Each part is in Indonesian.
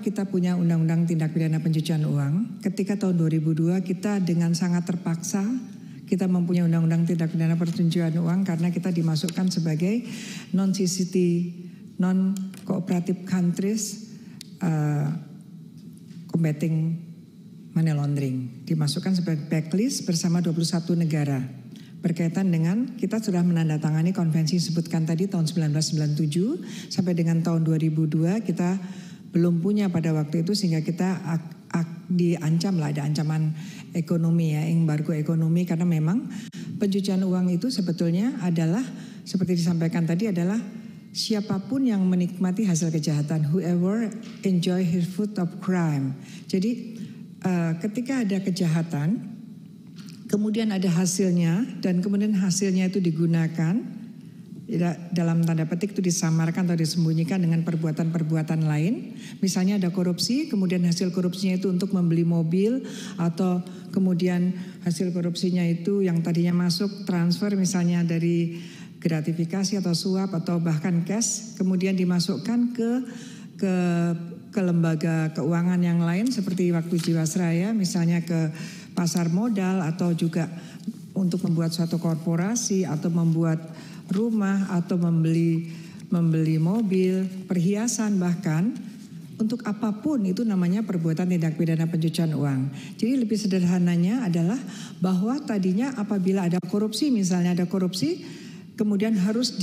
berharap kita punya undang-undang tindak pidana pencucian uang. Ketika tahun 2002 kita dengan sangat terpaksa kita mempunyai undang-undang tindak pidana pencucian uang karena kita dimasukkan sebagai non-CCT, non-cooperative countries combating money laundering. Dimasukkan sebagai blacklist bersama 21 negara. Berkaitan dengan kita sudah menandatangani konvensi disebutkan tadi tahun 1997 sampai dengan tahun 2002 kita belum punya pada waktu itu sehingga kita diancam lah, ada ancaman ekonomi ya, embargo ekonomi karena memang pencucian uang itu sebetulnya adalah seperti disampaikan tadi adalah siapapun yang menikmati hasil kejahatan, whoever enjoy his fruit of crime. Jadi ketika ada kejahatan kemudian ada hasilnya dan kemudian hasilnya itu digunakan dalam tanda petik itu disamarkan atau disembunyikan dengan perbuatan-perbuatan lain. Misalnya ada korupsi, kemudian hasil korupsinya itu untuk membeli mobil atau kemudian hasil korupsinya itu yang tadinya masuk transfer misalnya dari gratifikasi atau suap atau bahkan cash kemudian dimasukkan ke lembaga keuangan yang lain seperti waktu Jiwasraya misalnya ke pasar modal atau juga untuk membuat suatu korporasi atau membuat rumah atau membeli mobil, perhiasan bahkan untuk apapun itu namanya perbuatan tindak pidana pencucian uang. Jadi lebih sederhananya adalah bahwa tadinya apabila ada korupsi misalnya ada korupsi kemudian harus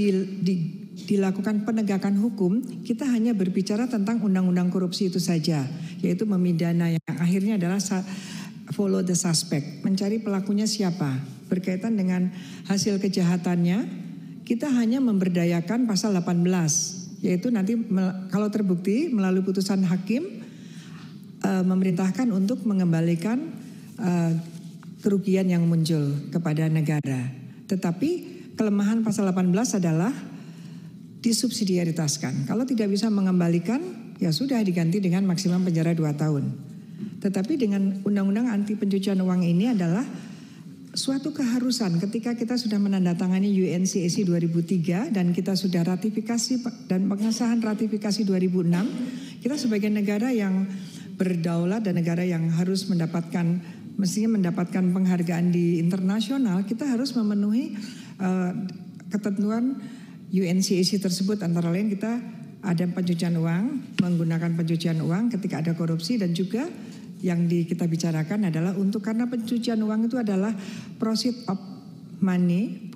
dilakukan penegakan hukum, kita hanya berbicara tentang undang-undang korupsi itu saja, yaitu memidana yang akhirnya adalah follow the suspect, mencari pelakunya siapa. Berkaitan dengan hasil kejahatannya, kita hanya memberdayakan pasal 18, yaitu nanti kalau terbukti melalui putusan hakim memerintahkan untuk mengembalikan kerugian yang muncul kepada negara. Tetapi kelemahan pasal 18 adalah disubsidiaritaskan. Kalau tidak bisa mengembalikan, ya sudah diganti dengan maksimum penjara 2 tahun. Tetapi dengan undang-undang anti pencucian uang ini adalah suatu keharusan ketika kita sudah menandatangani UNCAC 2003 dan kita sudah ratifikasi dan pengesahan ratifikasi 2006, kita sebagai negara yang berdaulat dan negara yang harus mestinya mendapatkan penghargaan di internasional, kita harus memenuhi ketentuan UNCAC tersebut, antara lain kita ada pencucian uang, menggunakan pencucian uang ketika ada korupsi dan juga yang kita bicarakan adalah untuk karena pencucian uang itu adalah proceed of money,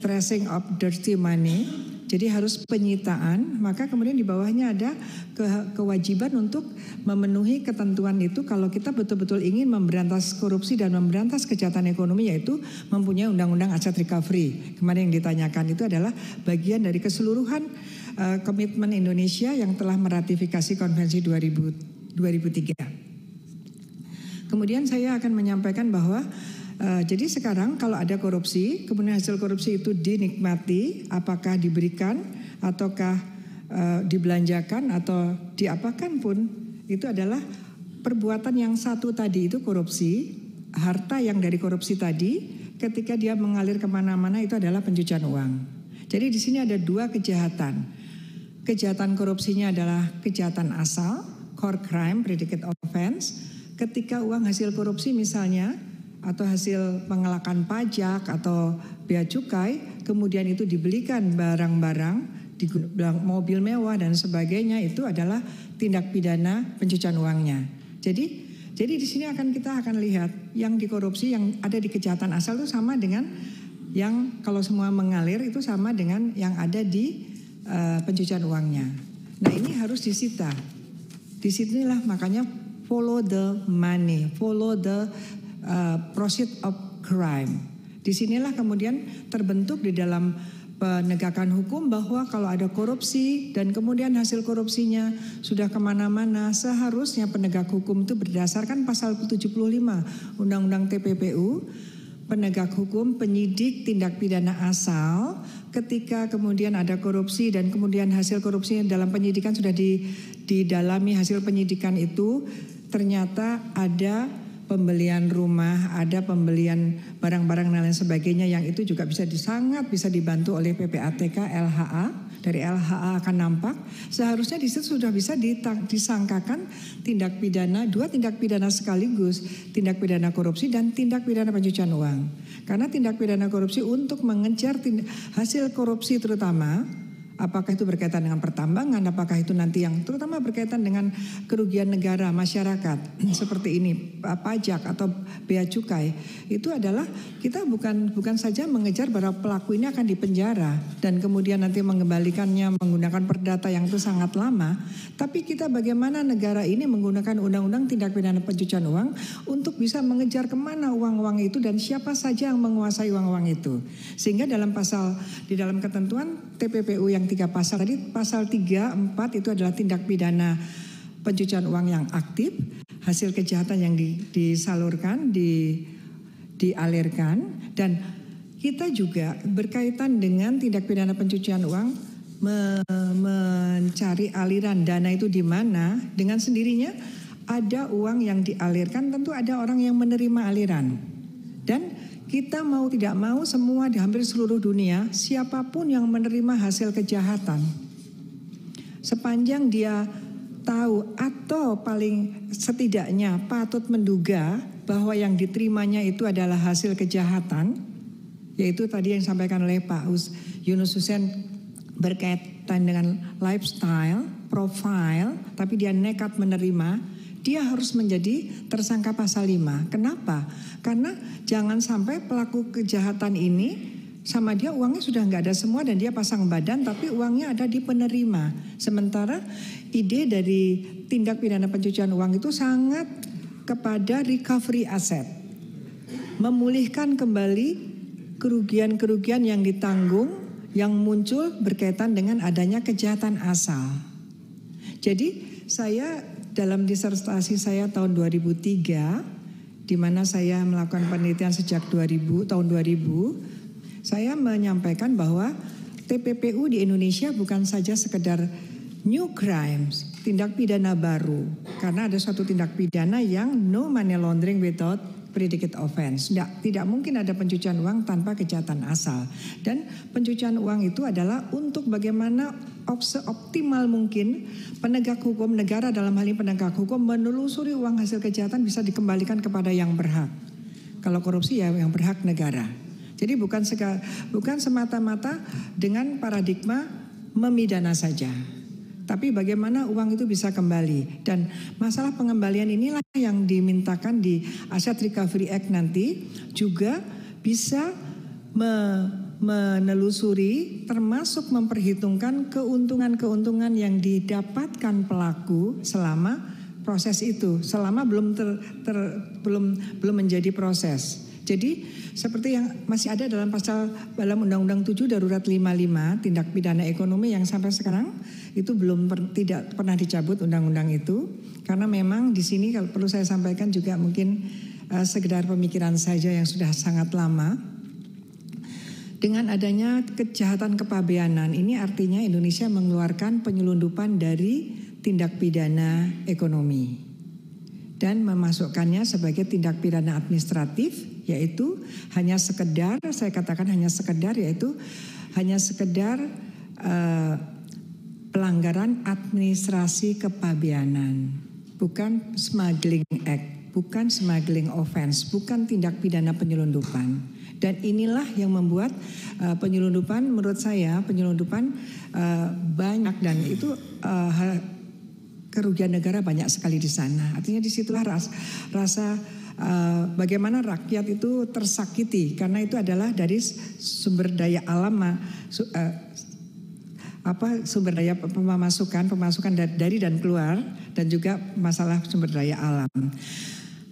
tracing of dirty money. Jadi harus penyitaan, maka kemudian di bawahnya ada kewajiban untuk memenuhi ketentuan itu kalau kita betul-betul ingin memberantas korupsi dan memberantas kejahatan ekonomi, yaitu mempunyai undang-undang aset recovery. Kemarin yang ditanyakan itu adalah bagian dari keseluruhan komitmen Indonesia yang telah meratifikasi konvensi 2003. Kemudian saya akan menyampaikan bahwa jadi sekarang kalau ada korupsi, kemudian hasil korupsi itu dinikmati, apakah diberikan ataukah dibelanjakan atau diapakan pun, itu adalah perbuatan yang satu tadi itu korupsi, harta yang dari korupsi tadi ketika dia mengalir kemana-mana itu adalah pencucian uang. Jadi di sini ada 2 kejahatan. Kejahatan korupsinya adalah kejahatan asal, core crime, predicate offense. Ketika uang hasil korupsi misalnya atau hasil pengelakan pajak atau bea cukai, kemudian itu dibelikan barang-barang, mobil mewah dan sebagainya, itu adalah tindak pidana pencucian uangnya. Jadi di sini kita akan lihat yang dikorupsi yang ada di kejahatan asal itu sama dengan yang kalau semua mengalir itu sama dengan yang ada di pencucian uangnya. Nah ini harus disita. Disinilah makanya follow the money, follow the proceed of crime. Disinilah kemudian terbentuk di dalam penegakan hukum bahwa kalau ada korupsi dan kemudian hasil korupsinya sudah kemana-mana, seharusnya penegak hukum itu berdasarkan pasal 75 Undang-Undang TPPU, penegak hukum, penyidik tindak pidana asal, ketika kemudian ada korupsi dan kemudian hasil korupsinya dalam penyidikan sudah didalami hasil penyidikan itu, ternyata ada pembelian rumah, ada pembelian barang-barang dan lain sebagainya yang itu juga sangat bisa dibantu oleh PPATK, LHA dari LHA akan nampak, seharusnya di situ sudah bisa disangkakan tindak pidana, 2 tindak pidana sekaligus, tindak pidana korupsi dan tindak pidana pencucian uang. Karena tindak pidana korupsi untuk mengejar hasil korupsi terutama, apakah itu berkaitan dengan pertambangan, apakah itu nanti yang terutama berkaitan dengan kerugian negara, masyarakat, seperti ini, pajak atau bea cukai, itu adalah kita bukan saja mengejar bahwa pelaku ini akan dipenjara dan kemudian nanti mengembalikannya menggunakan perdata yang itu sangat lama, tapi kita bagaimana negara ini menggunakan undang-undang tindak pidana pencucian uang untuk bisa mengejar kemana uang-uang itu dan siapa saja yang menguasai uang-uang itu. Sehingga di dalam ketentuan TPPU yang 3 pasal tadi, pasal 3, 4 itu adalah tindak pidana pencucian uang yang aktif, hasil kejahatan yang disalurkan, dialirkan, dan kita juga berkaitan dengan tindak pidana pencucian uang mencari aliran dana itu di mana dengan sendirinya ada uang yang dialirkan, tentu ada orang yang menerima aliran. Dan kita mau tidak mau semua di hampir seluruh dunia, siapapun yang menerima hasil kejahatan, sepanjang dia tahu atau paling setidaknya patut menduga bahwa yang diterimanya itu adalah hasil kejahatan, yaitu tadi yang disampaikan oleh Pak Yunus Hussein berkaitan dengan lifestyle, profile, tapi dia nekat menerima, dia harus menjadi tersangka pasal 5. Kenapa? Karena jangan sampai pelaku kejahatan ini sama dia uangnya sudah nggak ada semua dan dia pasang badan tapi uangnya ada di penerima. Sementara ide dari tindak pidana pencucian uang itu sangat kepada recovery aset. Memulihkan kembali kerugian-kerugian yang ditanggung yang muncul berkaitan dengan adanya kejahatan asal. Jadi saya dalam disertasi saya tahun 2003, di mana saya melakukan penelitian sejak tahun 2000, saya menyampaikan bahwa TPPU di Indonesia bukan saja sekedar new crimes, tindak pidana baru. Karena ada suatu tindak pidana yang no money laundering without predicate offense. Tidak mungkin ada pencucian uang tanpa kejahatan asal. Dan pencucian uang itu adalah untuk bagaimana seoptimal mungkin penegak hukum negara, dalam hal ini penegak hukum, menelusuri uang hasil kejahatan bisa dikembalikan kepada yang berhak. Kalau korupsi ya yang berhak negara. Jadi bukan semata-mata dengan paradigma memidana saja. Tapi bagaimana uang itu bisa kembali. Dan masalah pengembalian inilah yang dimintakan di Asset Recovery Act nanti juga bisa menelusuri termasuk memperhitungkan keuntungan-keuntungan yang didapatkan pelaku selama proses itu, selama belum menjadi proses. Jadi seperti yang masih ada dalam dalam Undang-Undang 7 Darurat 55 tindak pidana ekonomi yang sampai sekarang itu tidak pernah dicabut undang-undang itu, karena memang di sini kalau perlu saya sampaikan juga mungkin sekedar pemikiran saja yang sudah sangat lama. Dengan adanya kejahatan kepabeanan ini artinya Indonesia mengeluarkan penyelundupan dari tindak pidana ekonomi dan memasukkannya sebagai tindak pidana administratif, yaitu hanya sekedar, saya katakan hanya sekedar, yaitu hanya sekedar pelanggaran administrasi kepabeanan, bukan smuggling act, bukan smuggling offense, bukan tindak pidana penyelundupan. Dan inilah yang membuat penyelundupan, menurut saya penyelundupan banyak, dan itu kerugian negara banyak sekali di sana. Artinya disitulah rasa bagaimana rakyat itu tersakiti, karena itu adalah dari sumber daya alam, sumber daya pemasukan dari dan keluar, dan juga masalah sumber daya alam.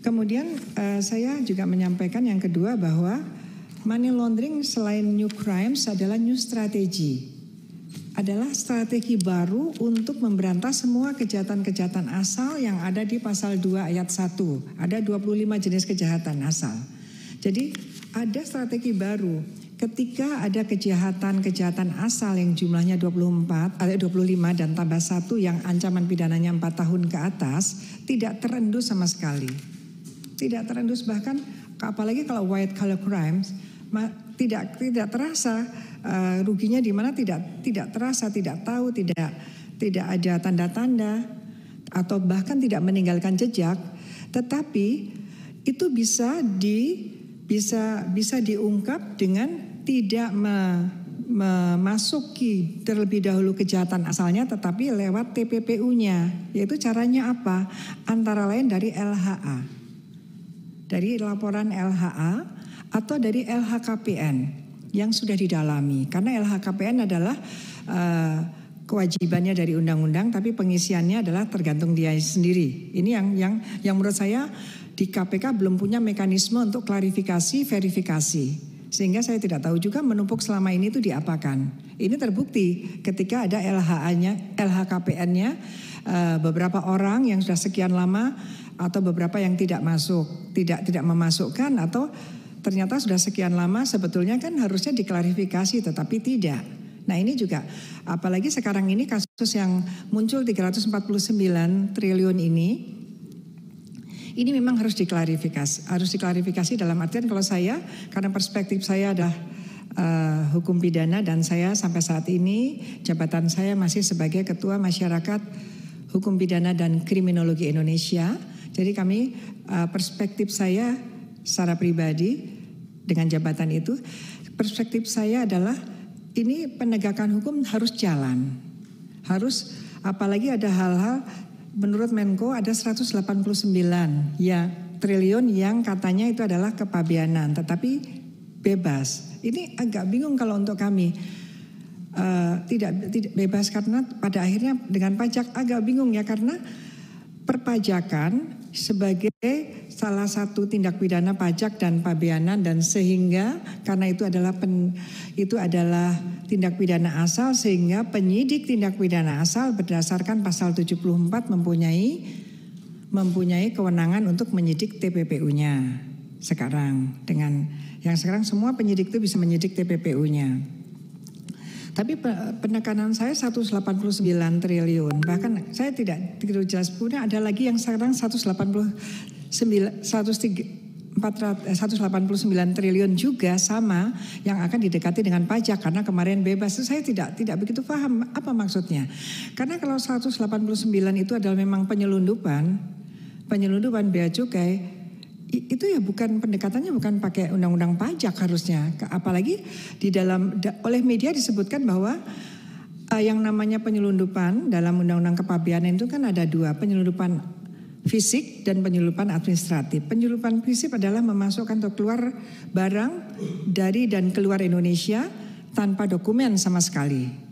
Kemudian saya juga menyampaikan yang kedua bahwa money laundering selain new crimes adalah new strategy. Adalah strategi baru untuk memberantas semua kejahatan-kejahatan asal yang ada di pasal 2 ayat 1. Ada 25 jenis kejahatan asal. Jadi ada strategi baru. Ketika ada kejahatan asal yang jumlahnya 25 dan tambah 1 yang ancaman pidananya 4 tahun ke atas, tidak terendus sama sekali. Tidak terendus, bahkan apalagi kalau white collar crimes, tidak terasa ruginya di mana tidak terasa, tidak tahu, tidak ada tanda-tanda atau bahkan tidak meninggalkan jejak, tetapi itu bisa diungkap dengan tidak memasuki terlebih dahulu kejahatan asalnya, tetapi lewat TPPU-nya. Yaitu caranya apa? Antara lain dari LHA, dari laporan LHA atau dari LHKPN yang sudah didalami. Karena LHKPN adalah kewajibannya dari undang-undang, tapi pengisiannya adalah tergantung dia sendiri. Ini yang menurut saya di KPK belum punya mekanisme untuk klarifikasi, verifikasi. Sehingga saya tidak tahu juga menumpuk selama ini itu diapakan. Ini terbukti ketika ada LHKPN-nya beberapa orang yang sudah sekian lama atau beberapa yang tidak masuk, tidak memasukkan atau ternyata sudah sekian lama sebetulnya kan harusnya diklarifikasi tetapi tidak. Nah ini juga apalagi sekarang ini kasus yang muncul 349 triliun ini memang harus diklarifikasi dalam artian kalau saya karena perspektif saya adalah hukum pidana dan saya sampai saat ini jabatan saya masih sebagai Ketua Masyarakat Hukum Pidana dan Kriminologi Indonesia. Jadi kami perspektif saya secara pribadi dengan jabatan itu, perspektif saya adalah ini penegakan hukum harus jalan. Harus apalagi ada hal-hal menurut Menko ada 189 ya triliun yang katanya itu adalah kepabeanan tetapi bebas. Ini agak bingung kalau untuk kami. Tidak bebas karena pada akhirnya dengan pajak agak bingung ya karena perpajakan sebagai salah satu tindak pidana pajak dan pabeanan dan sehingga karena itu adalah tindak pidana asal sehingga penyidik tindak pidana asal berdasarkan pasal 74 mempunyai kewenangan untuk menyidik TPPU-nya sekarang dengan yang sekarang semua penyidik itu bisa menyidik TPPU-nya. Tapi penekanan saya 189 triliun. Bahkan saya tidak jelas punya ada lagi yang sekarang 189 triliun juga sama yang akan didekati dengan pajak karena kemarin bebas. Saya tidak begitu paham apa maksudnya. Karena kalau 189 itu adalah memang penyelundupan bea cukai. Itu ya bukan pendekatannya bukan pakai undang-undang pajak harusnya. Apalagi di dalam oleh media disebutkan bahwa yang namanya penyelundupan dalam undang-undang kepabeanan itu kan ada dua, penyelundupan fisik dan penyelundupan administratif. Penyelundupan fisik adalah memasukkan atau keluar barang dari dan keluar Indonesia tanpa dokumen sama sekali.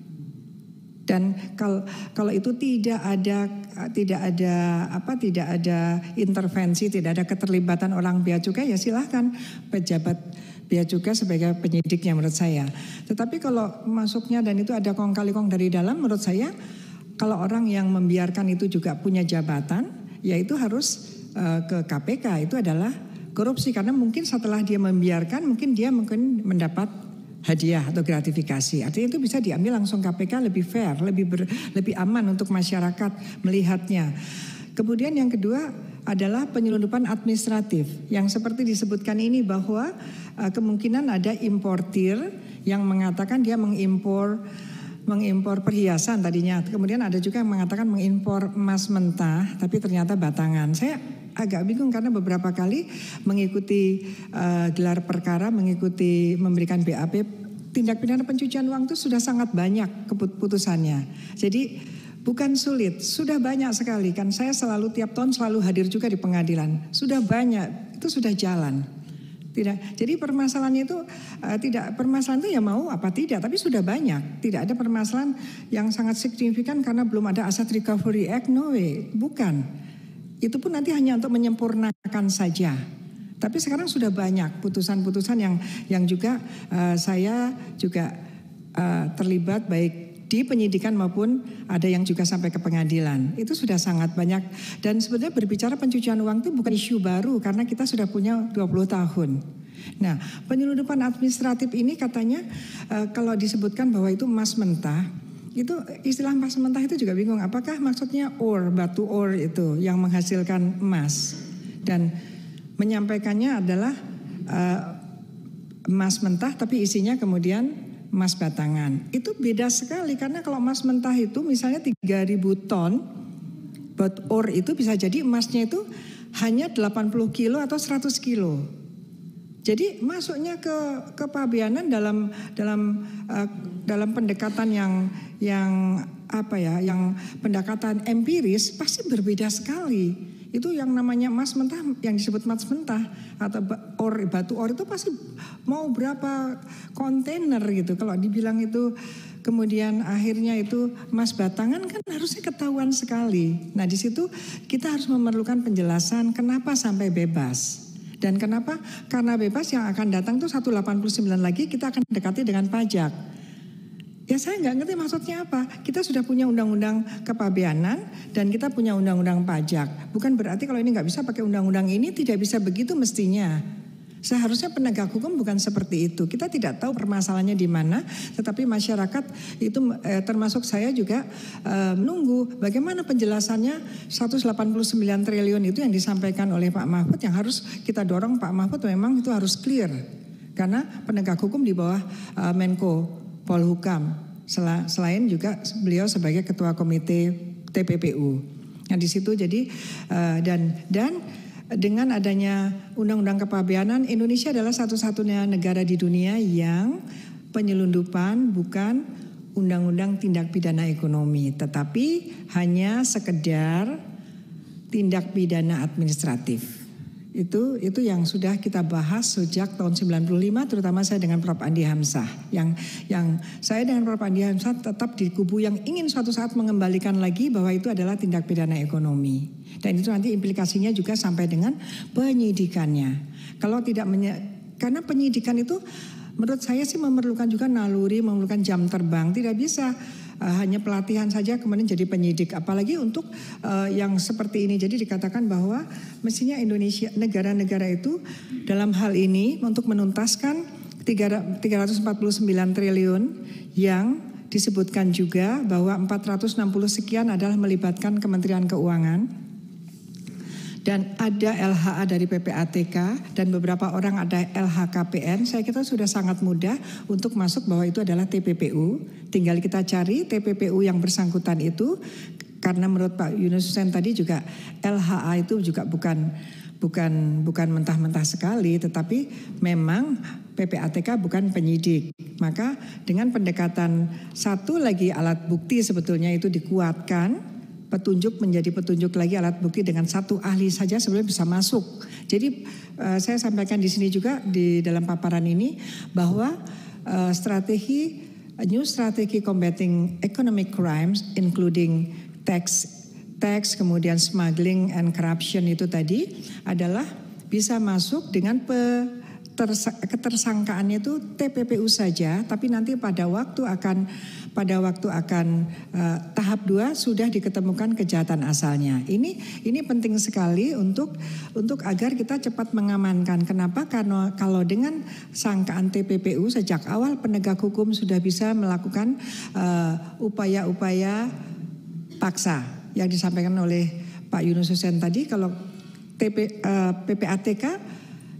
Dan kalau itu tidak ada intervensi, tidak ada keterlibatan orang bea cukai ya silahkan pejabat bea cukai sebagai penyidiknya menurut saya. Tetapi kalau masuknya dan itu ada kong kali kong dari dalam menurut saya kalau orang yang membiarkan itu juga punya jabatan ya itu harus ke KPK itu adalah korupsi karena mungkin setelah dia membiarkan mungkin mendapat hadiah atau gratifikasi. Artinya itu bisa diambil langsung KPK lebih fair, lebih aman untuk masyarakat melihatnya. Kemudian yang kedua adalah penyelundupan administratif yang seperti disebutkan ini bahwa kemungkinan ada importir yang mengatakan dia mengimpor perhiasan tadinya. Kemudian ada juga yang mengatakan mengimpor emas mentah tapi ternyata batangan. Saya agak bingung karena beberapa kali mengikuti gelar perkara, memberikan BAP, tindak pidana pencucian uang itu sudah sangat banyak keputusannya. Jadi bukan sulit, sudah banyak sekali kan. Saya selalu tiap tahun selalu hadir juga di pengadilan. Sudah banyak, itu sudah jalan. Tidak. Jadi permasalahannya itu permasalahan itu ya mau apa tidak, tapi sudah banyak. Tidak ada permasalahan yang sangat signifikan karena belum ada Asset Recovery Act, no way, bukan. Itu pun nanti hanya untuk menyempurnakan saja. Tapi sekarang sudah banyak putusan-putusan yang juga saya juga terlibat baik di penyidikan maupun ada yang juga sampai ke pengadilan. Itu sudah sangat banyak. Dan sebenarnya berbicara pencucian uang itu bukan isu baru karena kita sudah punya 20 tahun. Nah, penyelundupan administratif ini katanya kalau disebutkan bahwa itu emas mentah, itu istilah emas mentah itu juga bingung. Apakah maksudnya batu ore itu yang menghasilkan emas? Dan menyampaikannya adalah emas mentah tapi isinya kemudian emas batangan. Itu beda sekali karena kalau emas mentah itu misalnya 3.000 ton, buat ore itu bisa jadi emasnya itu hanya 80 kilo atau 100 kilo. Jadi masuknya ke pabeanan dalam pendekatan yang pendekatan empiris pasti berbeda sekali. Itu yang namanya emas mentah, yang disebut emas mentah atau batu ore itu pasti mau berapa kontainer gitu. Kalau dibilang itu kemudian akhirnya itu emas batangan kan harusnya ketahuan sekali. Nah di situ kita harus memerlukan penjelasan kenapa sampai bebas. Dan kenapa? Karena bebas yang akan datang tuh 189 lagi kita akan dekati dengan pajak. Ya saya nggak ngerti maksudnya apa. Kita sudah punya undang-undang kepabeanan dan kita punya undang-undang pajak. Bukan berarti kalau ini nggak bisa pakai undang-undang ini tidak bisa begitu mestinya. Seharusnya penegak hukum bukan seperti itu. Kita tidak tahu permasalahannya di mana, tetapi masyarakat itu termasuk saya juga menunggu bagaimana penjelasannya 189 triliun itu yang disampaikan oleh Pak Mahfud yang harus kita dorong Pak Mahfud memang itu harus clear. Karena penegak hukum di bawah Menko Polhukam, selain juga beliau sebagai ketua komite TPPU. Nah di situ jadi dan dengan adanya undang-undang kepabeanan, Indonesia adalah satu-satunya negara di dunia yang penyelundupan bukan undang-undang tindak pidana ekonomi, tetapi hanya sekedar tindak pidana administratif. Itu yang sudah kita bahas sejak tahun 95, terutama saya dengan Prof. Andi Hamzah. Yang saya dengan Prof. Andi Hamzah tetap di kubu yang ingin suatu saat mengembalikan lagi bahwa itu adalah tindak pidana ekonomi. Dan itu nanti implikasinya juga sampai dengan penyidikannya. Kalau tidak karena penyidikan itu menurut saya sih memerlukan juga naluri, memerlukan jam terbang. Tidak bisa hanya pelatihan saja kemudian jadi penyidik. Apalagi untuk yang seperti ini. Jadi dikatakan bahwa mestinya Indonesia, negara-negara itu dalam hal ini untuk menuntaskan 349 triliun yang disebutkan juga bahwa 460 sekian adalah melibatkan Kementerian Keuangan. Dan ada LHA dari PPATK dan beberapa orang ada LHKPN. Saya kira sudah sangat mudah untuk masuk bahwa itu adalah TPPU. Tinggal kita cari TPPU yang bersangkutan itu. Karena menurut Pak Yunus Hussein tadi juga LHA itu juga bukan mentah-mentah sekali. Tetapi memang PPATK bukan penyidik. Maka dengan pendekatan satu lagi alat bukti sebetulnya itu dikuatkan. Petunjuk menjadi petunjuk lagi alat bukti dengan satu ahli saja sebenarnya bisa masuk. Jadi saya sampaikan di sini juga di dalam paparan ini bahwa new strategi combating economic crimes including tax kemudian smuggling and corruption itu tadi adalah bisa masuk dengan ketersangkaannya itu TPPU saja, tapi nanti pada waktu akan tahap 2 sudah diketemukan kejahatan asalnya. Ini penting sekali untuk agar kita cepat mengamankan. Kenapa? Karena kalau dengan sangkaan TPPU sejak awal penegak hukum sudah bisa melakukan upaya-upaya paksa yang disampaikan oleh Pak Yunus Hussein tadi. Kalau PPATK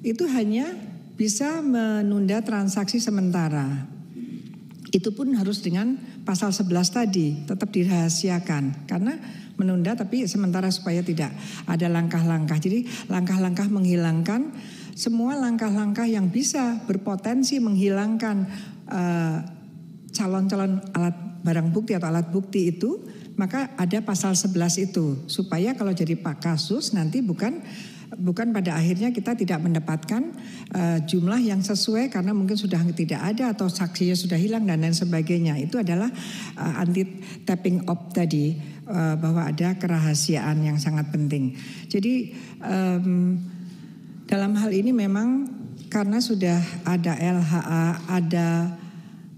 itu hanya bisa menunda transaksi sementara. Itu pun harus dengan pasal 11 tadi tetap dirahasiakan karena menunda tapi sementara supaya tidak ada langkah-langkah. Jadi langkah-langkah menghilangkan semua langkah-langkah yang bisa berpotensi menghilangkan calon-calon alat barang bukti atau alat bukti itu, maka ada pasal 11 itu supaya kalau jadi kasus nanti bukan pada akhirnya kita tidak mendapatkan jumlah yang sesuai karena mungkin sudah tidak ada atau saksinya sudah hilang dan lain sebagainya. Itu adalah anti tapping off tadi bahwa ada kerahasiaan yang sangat penting. Jadi dalam hal ini memang karena sudah ada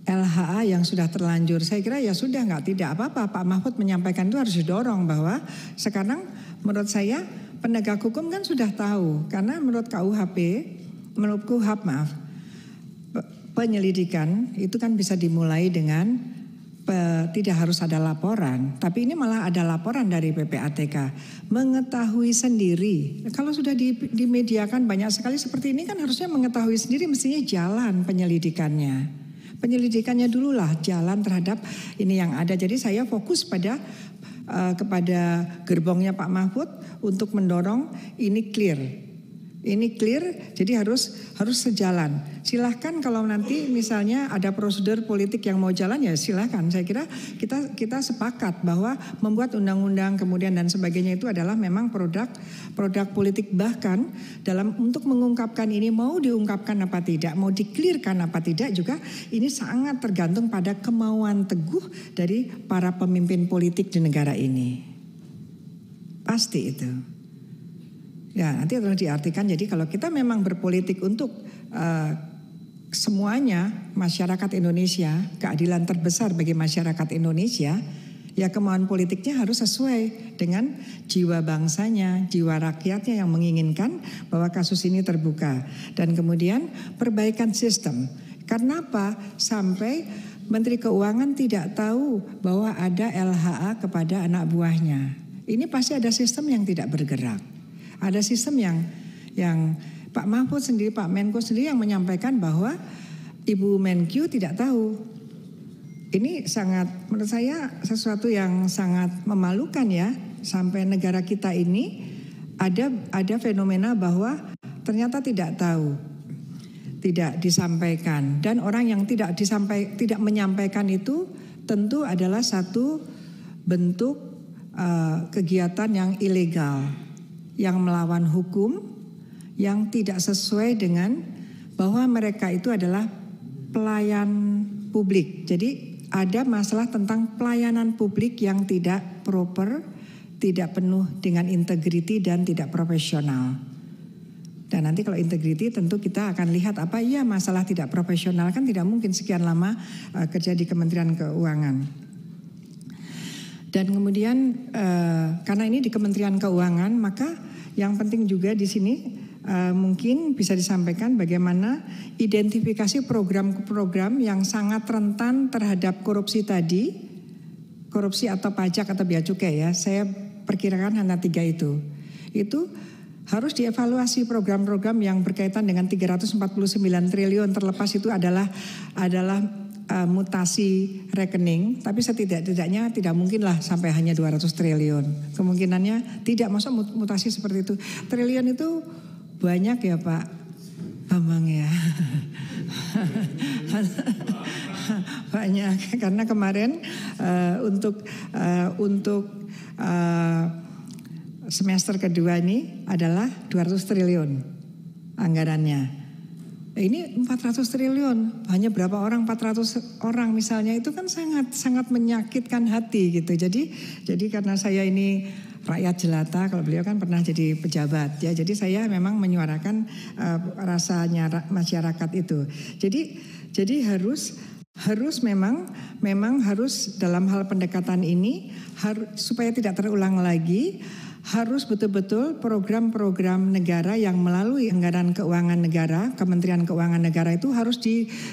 LHA yang sudah terlanjur, saya kira ya sudah tidak apa-apa. Pak Mahfud menyampaikan itu harus didorong bahwa sekarang menurut saya penegak hukum kan sudah tahu karena menurut KUHP, penyelidikan itu kan bisa dimulai dengan tidak harus ada laporan, tapi ini malah ada laporan dari PPATK mengetahui sendiri. Kalau sudah dimediakan banyak sekali seperti ini kan harusnya mengetahui sendiri mestinya jalan penyelidikannya. Penyelidikannya dululah jalan terhadap ini yang ada. Jadi saya fokus kepada gerbongnya Pak Mahfud untuk mendorong ini clear. Ini clear, jadi harus sejalan. Silahkan kalau nanti misalnya ada prosedur politik yang mau jalan ya silahkan. Saya kira kita sepakat bahwa membuat undang-undang kemudian dan sebagainya itu adalah memang produk politik, bahkan untuk mengungkapkan ini mau diungkapkan apa tidak, mau diklirkan apa tidak juga ini sangat tergantung pada kemauan teguh dari para pemimpin politik di negara ini. Pasti itu. Ya nanti harus diartikan, jadi kalau kita memang berpolitik untuk semuanya masyarakat Indonesia, keadilan terbesar bagi masyarakat Indonesia, ya kemauan politiknya harus sesuai dengan jiwa bangsanya, jiwa rakyatnya yang menginginkan bahwa kasus ini terbuka. Dan kemudian perbaikan sistem. Karena apa? Sampai Menteri Keuangan tidak tahu bahwa ada LHA kepada anak buahnya. Ini pasti ada sistem yang tidak bergerak. Ada sistem yang Pak Mahfud sendiri, Pak Menko sendiri yang menyampaikan bahwa Ibu Menkyu tidak tahu. Ini sangat, menurut saya sesuatu yang sangat memalukan ya. Sampai negara kita ini ada fenomena bahwa ternyata tidak tahu, tidak disampaikan. Dan orang yang tidak menyampaikan itu tentu adalah satu bentuk kegiatan yang ilegal, yang melawan hukum, yang tidak sesuai dengan bahwa mereka itu adalah pelayan publik. Jadi ada masalah tentang pelayanan publik yang tidak proper, tidak penuh dengan integriti dan tidak profesional. Dan nanti kalau integriti tentu kita akan lihat apa iya masalah tidak profesional, kan tidak mungkin sekian lama kerja di Kementerian Keuangan. Dan kemudian karena ini di Kementerian Keuangan, maka yang penting juga di sini mungkin bisa disampaikan bagaimana identifikasi program-program yang sangat rentan terhadap korupsi tadi, korupsi atau pajak atau bea cukai ya. Saya perkirakan hanya 3 itu. Itu harus dievaluasi program-program yang berkaitan dengan 349 triliun, terlepas itu adalah mutasi rekening, tapi setidak-tidaknya tidak mungkinlah sampai hanya 200 triliun. Kemungkinannya tidak, masa mutasi seperti itu. Triliun itu banyak ya Pak Bambang ya. Banyak, karena kemarin untuk semester kedua ini adalah 200 triliun anggarannya. Ini 400 triliun, hanya berapa orang, 400 orang misalnya, itu kan sangat menyakitkan hati gitu. Jadi karena saya ini rakyat jelata, kalau beliau kan pernah jadi pejabat ya. Jadi saya memang menyuarakan rasanya masyarakat itu. Jadi harus memang harus dalam hal pendekatan ini supaya tidak terulang lagi. Harus betul-betul program-program negara yang melalui anggaran keuangan negara, Kementerian Keuangan Negara itu harus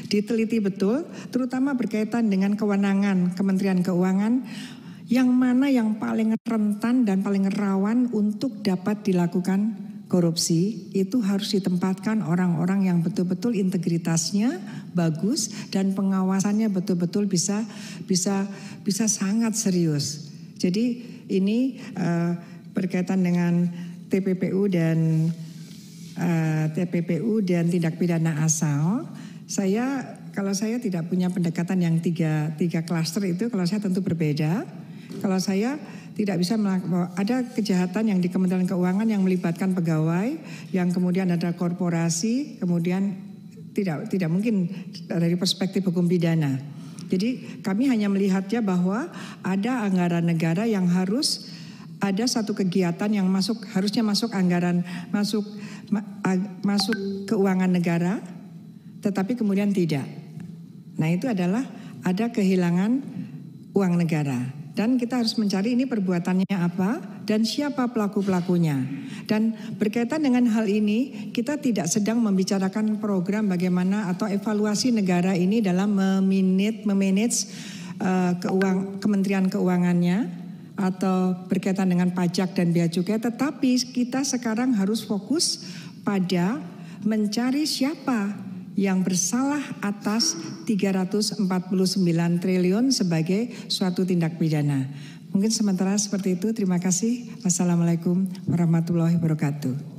diteliti betul, terutama berkaitan dengan kewenangan Kementerian Keuangan, yang mana yang paling rentan dan paling rawan untuk dapat dilakukan korupsi. Itu harus ditempatkan orang-orang yang betul-betul integritasnya bagus dan pengawasannya betul-betul bisa sangat serius. Jadi ini berkaitan dengan TPPU dan tindak pidana asal. Kalau saya tidak punya pendekatan yang tiga klaster itu, kalau saya tentu berbeda. Kalau saya tidak bisa ada kejahatan yang di Kementerian Keuangan yang melibatkan pegawai, yang kemudian ada korporasi, kemudian tidak mungkin dari perspektif hukum pidana. Jadi kami hanya melihatnya bahwa ada anggaran negara yang harus ada satu kegiatan yang harusnya masuk anggaran, masuk keuangan negara, tetapi kemudian tidak. Nah itu adalah ada kehilangan uang negara. Dan kita harus mencari ini perbuatannya apa dan siapa pelaku-pelakunya. Dan berkaitan dengan hal ini, kita tidak sedang membicarakan program bagaimana atau evaluasi negara ini dalam memanage Kementerian Keuangannya, atau berkaitan dengan pajak dan bea cukai, tetapi kita sekarang harus fokus pada mencari siapa yang bersalah atas 349 triliun sebagai suatu tindak pidana. Mungkin sementara seperti itu. Terima kasih. Wassalamualaikum warahmatullahi wabarakatuh.